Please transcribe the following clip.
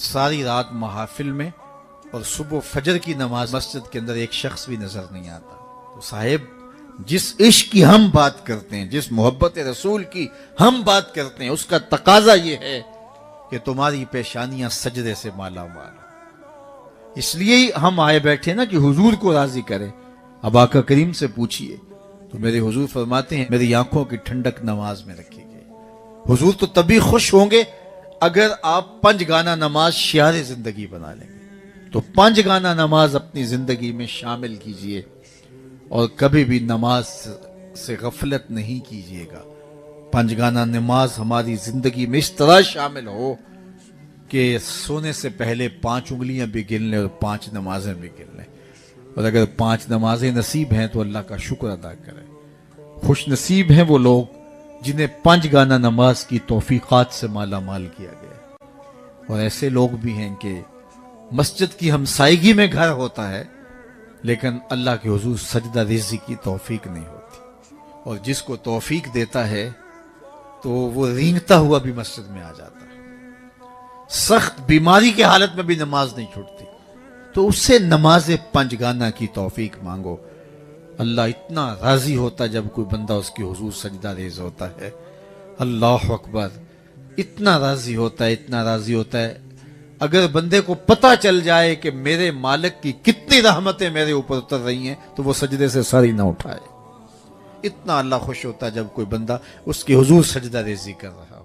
सारी रात महाफिल में और सुबह फजर की नमाज मस्जिद के अंदर एक शख्स भी नजर नहीं आता। तो साहेब, जिस इश्क की हम बात करते हैं, जिस मोहब्बत रसूल की हम बात करते हैं, उसका तकाजा यह है कि तुम्हारी पेशानियां सजदे से माला माल। इसलिए ही हम आए बैठे ना कि हुजूर को राजी करें। अब आका करीम से पूछिए तो मेरे हुजूर फरमाते हैं, मेरी आंखों की ठंडक नमाज में रखी गई। हुजूर तो तभी खुश होंगे अगर आप 5 गाना नमाज शियारे जिंदगी बना लेंगे। तो 5 गाना नमाज अपनी जिंदगी में शामिल कीजिए और कभी भी नमाज से गफलत नहीं कीजिएगा। 5 गाना नमाज हमारी जिंदगी में इस तरह शामिल हो कि सोने से पहले 5 उंगलियां भी गिन लें और 5 नमाजें भी गिन लें। और अगर 5 नमाजें नसीब हैं तो अल्लाह का शुक्र अदा करें। खुश नसीब हैं वो लोग जिन्हें 5 गाना नमाज की तौफीकात से माला माल किया गया। और ऐसे लोग भी हैं कि मस्जिद की हमसायगी में घर होता है लेकिन अल्लाह के हुजूर सजदा रेज़ी की तौफीक नहीं होती। और जिसको तौफीक देता है तो वो रेंगता हुआ भी मस्जिद में आ जाता है। सख्त बीमारी की हालत में भी नमाज नहीं छूटती तो उससे नमाज 5 गाना की तौफीक मांगो। अल्लाह इतना राजी होता है जब कोई बंदा उसके हुजूर सजदा रेज होता है। अल्लाह अकबर, इतना राजी होता है, इतना राजी होता है। अगर बंदे को पता चल जाए कि मेरे मालिक की कितनी रहमतें मेरे ऊपर उतर रही हैं तो वो सजदे से सर ही ना उठाए। इतना अल्लाह खुश होता है जब कोई बंदा उसके हुजूर सजदा रेजी कर रहा।